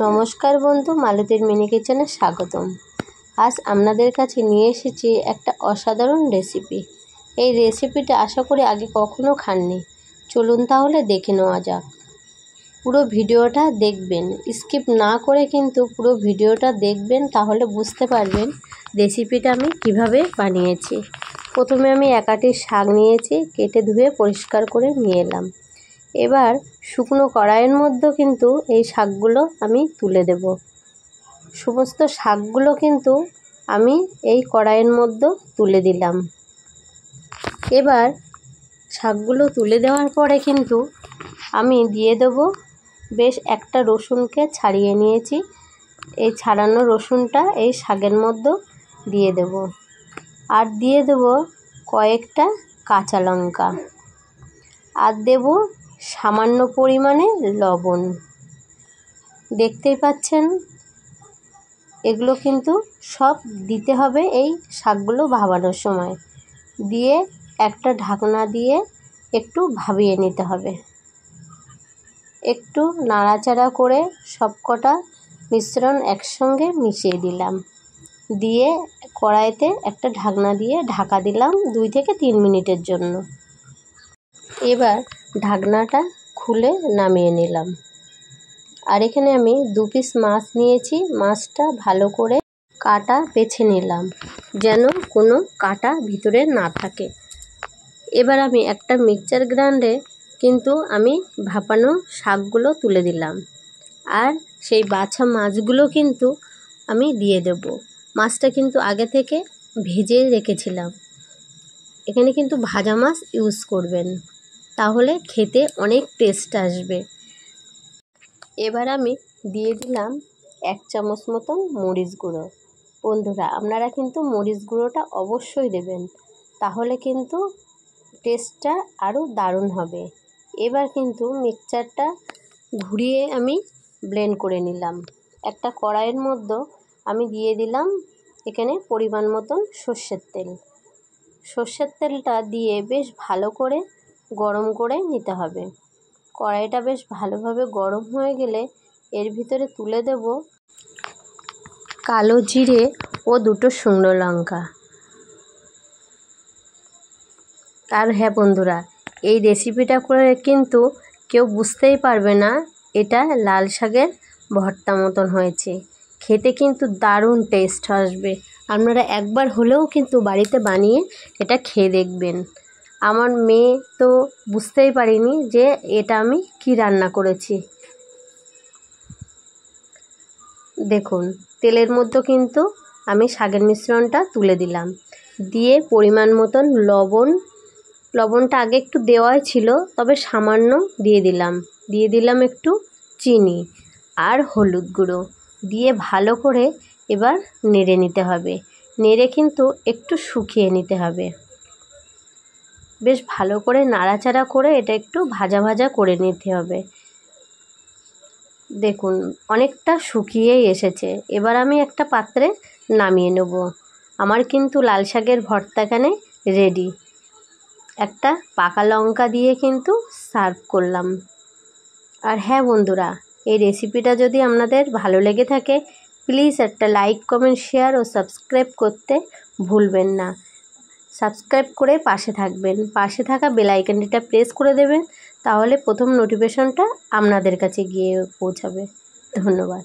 নমস্কার বন্ধু, মালতীর মিনি কিচেনে স্বাগতম। আজ আপনাদের কাছে নিয়ে এসেছি একটা অসাধারণ রেসিপি। এই রেসিপিটা আশা করি আগে কখনো খাননি। চলুন তাহলে দেখে নেওয়া যাক। পুরো ভিডিওটা দেখবেন, স্কিপ না করে কিন্তু পুরো ভিডিওটা দেখবেন, তাহলে বুঝতে পারবেন রেসিপিটা আমি কিভাবে বানিয়েছি। প্রথমে আমি এক আঁটি শাক নিয়েছি, কেটে ধুয়ে পরিষ্কার করে নিয়ে এলাম। এবার শুকনো কড়াইয়ের মধ্যে কিন্তু এই শাকগুলো আমি তুলে দেব। সমস্ত শাকগুলো কিন্তু আমি এই কড়াইয়ের মধ্যে তুলে দিলাম। এবার শাকগুলো তুলে দেওয়ার পরে কিন্তু আমি দিয়ে দেব বেশ একটা রসুনকে ছাড়িয়ে নিয়েছি। এই ছাড়ানো রসুনটা এই শাকের মধ্যে দিয়ে দেব, আর দিয়ে দেব কয়েকটা কাঁচা লঙ্কা, আর দেব সামান্য পরিমাণে লবণ। দেখতেই পাচ্ছেন এগুলো কিন্তু সব দিতে হবে এই শাকগুলো ভাবানোর সময়। দিয়ে একটা ঢাকনা দিয়ে একটু ভাবিয়ে নিতে হবে। একটু নাড়াচাড়া করে সবকটা মিশ্রণ একসঙ্গে মিশিয়ে দিলাম। দিয়ে কড়াইতে একটা ঢাকনা দিয়ে ঢাকা দিলাম 2 থেকে 3 মিনিটের জন্য। এবার ঢাকনাটা খুলে নামিয়ে নিলাম। আর এখানে আমি 2 পিস মাছ নিয়েছি। মাছটা ভালো করে কাটা বেছে নিলাম, যেন কোনো কাটা ভিতরে না থাকে। এবার আমি একটা মিক্সচার গ্রাইন্ডারে কিন্তু আমি ভাপানো শাকগুলো তুলে দিলাম, আর সেই বাছা মাছগুলো কিন্তু আমি দিয়ে দেব। মাছটা কিন্তু আগে থেকে ভেজে রেখেছিলাম। এখানে কিন্তু ভাজা মাছ ইউজ করবেন, তাহলে খেতে অনেক টেস্ট আসবে। এবার আমি দিয়ে দিলাম 1 চামচ মতন মরিচ গুঁড়ো। বন্ধুরা, আপনারা কিন্তু মরিচ গুঁড়োটা অবশ্যই দেবেন, তাহলে কিন্তু টেস্টটা আরও দারুণ হবে। এবার কিন্তু মিক্সচারটা ঘুরিয়ে আমি ব্লেন্ড করে নিলাম। একটা কড়াইয়ের মধ্যে আমি দিয়ে দিলাম এখানে পরিমাণ মতন সর্ষের তেল। সর্ষের তেলটা দিয়ে বেশ ভালো করে গরম করে নিতে হবে। কড়াইটা বেশ ভালোভাবে গরম হয়ে গেলে এর ভিতরে তুলে দেব কালো জিরে ও 2টো শুকনো লঙ্কা। আর হ্যাঁ বন্ধুরা, এই রেসিপিটা করে কিন্তু কেউ বুঝতেই পারবে না এটা লাল শাকের ভর্তা মতন হয়েছে। খেতে কিন্তু দারুণ টেস্ট আসবে। আপনারা একবার হলেও কিন্তু বাড়িতে বানিয়ে এটা খেয়ে দেখবেন। আমার মেয়ে তো বুঝতেই পারিনি যে এটা আমি কি রান্না করেছি। দেখুন, তেলের মধ্যে কিন্তু আমি শাকের মিশ্রণটা তুলে দিলাম। দিয়ে পরিমাণ মতন লবণটা আগে একটু দেওয়াই ছিল, তবে সামান্য দিয়ে দিলাম একটু চিনি আর হলুদ গুঁড়ো দিয়ে ভালো করে এবার নেড়ে নিতে হবে। নেড়ে কিন্তু একটু শুকিয়ে নিতে হবে। বেশ ভালো করে নাড়াচাড়া করে এটা একটু ভাজা ভাজা করে নিতে হবে। দেখুন, অনেকটা শুকিয়েই এসেছে। এবার আমি একটা পাত্রে নামিয়ে নেব। আমার কিন্তু লাল শাকের ভর্তা এখানে রেডি। একটা পাকা লঙ্কা দিয়ে কিন্তু সার্ভ করলাম। আর হ্যাঁ বন্ধুরা, এই রেসিপিটা যদি আপনাদের ভালো লেগে থাকে, প্লিজ একটা লাইক, কমেন্ট, শেয়ার ও সাবস্ক্রাইব করতে ভুলবেন না। সাবস্ক্রাইব করে পাশে থাকবেন। পাশে থাকা বেল আইকনটা প্রেস করে দেবেন, তাহলে প্রথম নোটিফিকেশনটা আপনাদের কাছে গিয়ে পৌঁছাবে। ধন্যবাদ।